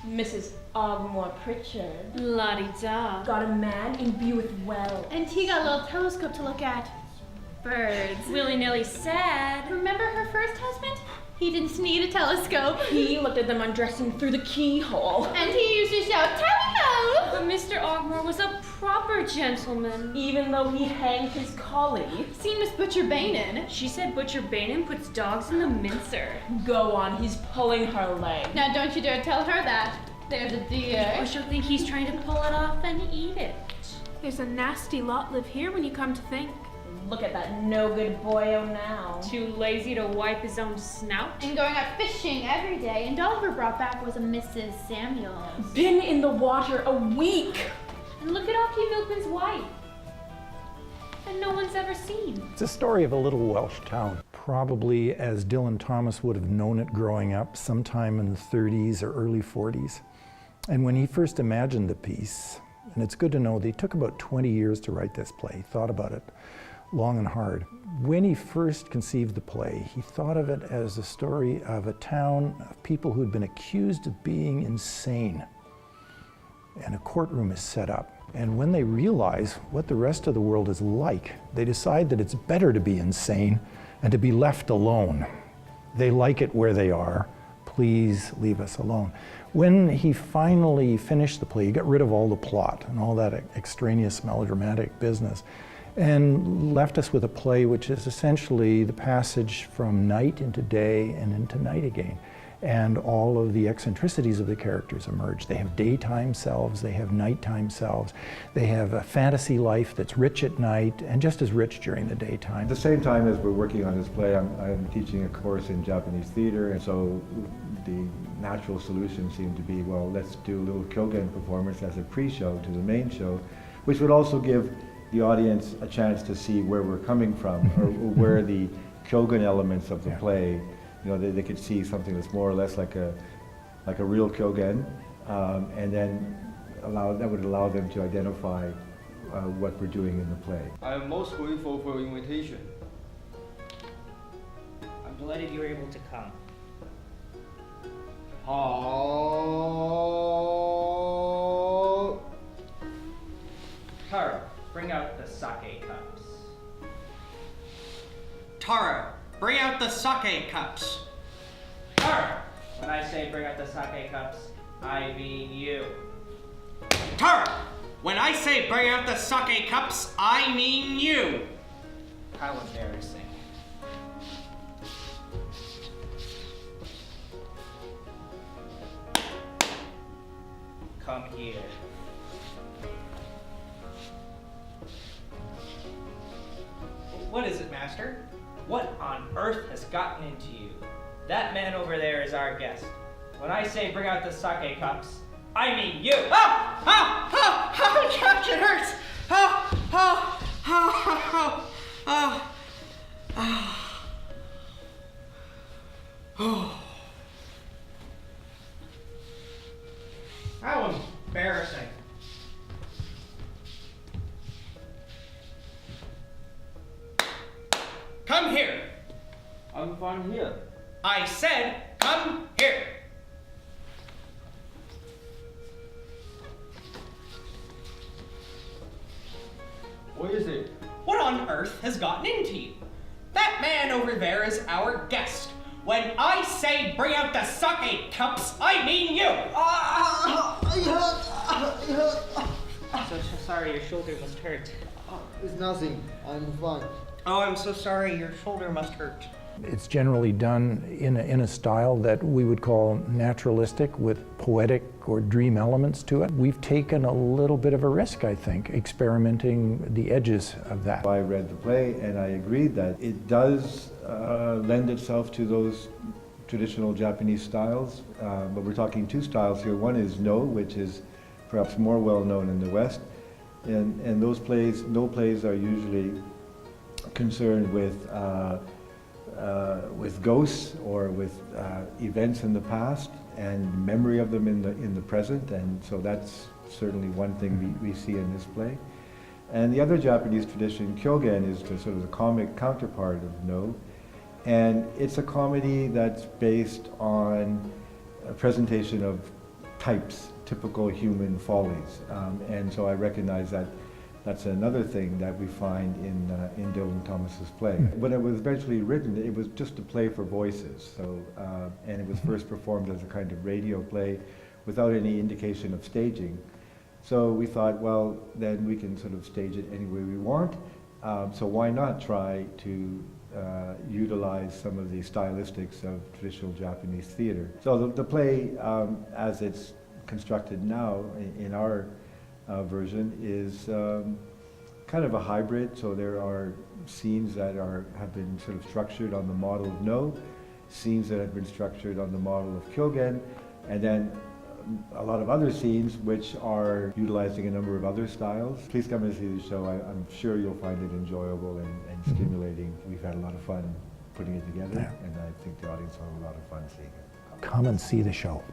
Mrs. Ogmore Pritchard. La-di-da. Got a man imbued with wealth. And T got a little telescope to look at birds. Willy-nilly sad. Remember her first husband? He didn't need a telescope. He looked at them undressing through the keyhole. And he used to shout, "Tally-ho!" But Mr. Ogmore was a proper gentleman. Even though he hanged his colleague. Seen Miss Butcher Bainin. She said Butcher Bainin puts dogs in the mincer. Go on, he's pulling her leg. Now don't you dare tell her that. There's a dear. Or she'll think he's trying to pull it off and eat it. There's a nasty lot live here when you come to think. Look at that no-good boyo now. Too lazy to wipe his own snout. And going out fishing every day, and all Oliver brought back was a Mrs. Samuels. Been in the water a week. And look at Ocky Milkman's wife. And no one's ever seen. It's a story of a little Welsh town, probably as Dylan Thomas would have known it growing up, sometime in the 30s or early 40s. And when he first imagined the piece, and it's good to know they took about 20 years to write this play, he thought about it long and hard. When he first conceived the play, he thought of it as a story of a town of people who'd been accused of being insane. And a courtroom is set up. And when they realize what the rest of the world is like, they decide that it's better to be insane and to be left alone. They like it where they are. Please leave us alone. When he finally finished the play, he got rid of all the plot and all that extraneous melodramatic business and left us with a play which is essentially the passage from night into day and into night again. And all of the eccentricities of the characters emerge. They have daytime selves, they have nighttime selves, they have a fantasy life that's rich at night and just as rich during the daytime. At the same time as we're working on this play, I'm teaching a course in Japanese theater, and so the natural solution seemed to be, well, let's do a little kyōgen performance as a pre-show to the main show, which would also give the audience a chance to see where we're coming from, or where the kyōgen elements of the play, you know, they could see something that's more or less like a real kyōgen, and then that would allow them to identify what we're doing in the play. I am most grateful for your invitation. I'm delighted you were able to come. Oh. Tara, bring out the sake cups. Tara, bring out the sake cups. Tara, when I say bring out the sake cups, I mean you. Tara, when I say bring out the sake cups, I mean you. How embarrassing. Come here. What is it, Master? What on earth has gotten into you? That man over there is our guest. When I say bring out the sake cups, I mean you! Oh, oh, oh, oh, gosh, it hurts. Oh, oh, oh, oh, oh, oh. How embarrassing. Come here. I'm fine here. I said, come here. What is it? What on earth has gotten into you? That man over there is our guest. When I say bring out the sake cups, I mean you. So sorry, your shoulder must hurt. It's nothing. I'm fine. Oh, I'm so sorry, your shoulder must hurt. It's generally done in a style that we would call naturalistic with poetic or dream elements to it. We've taken a little bit of a risk, I think, experimenting the edges of that. I read the play and I agreed that it does lend itself to those traditional Japanese styles, but we're talking two styles here. One is Noh, which is perhaps more well known in the West, and those plays, Noh plays are usually concerned with ghosts or with events in the past and memory of them in the present, and so that's certainly one thing we see in this play. And the other Japanese tradition, kyōgen, is the sort of the comic counterpart of Noh, and it's a comedy that's based on a presentation of types, typical human follies. And so I recognize that that's another thing that we find in Dylan Thomas's play. When it was eventually written, it was just a play for voices. So, and it was first performed as a kind of radio play without any indication of staging. So we thought, well, then we can sort of stage it any way we want. So why not try to utilize some of the stylistics of traditional Japanese theater. So the play, as it's constructed now in our version, is kind of a hybrid. So there are scenes that have been sort of structured on the model of Noh, scenes that have been structured on the model of kyōgen, and then a lot of other scenes which are utilizing a number of other styles. Please come and see the show. I'm sure you'll find it enjoyable and stimulating. We've had a lot of fun putting it together, and I think the audience will have a lot of fun seeing it. Come and see the show.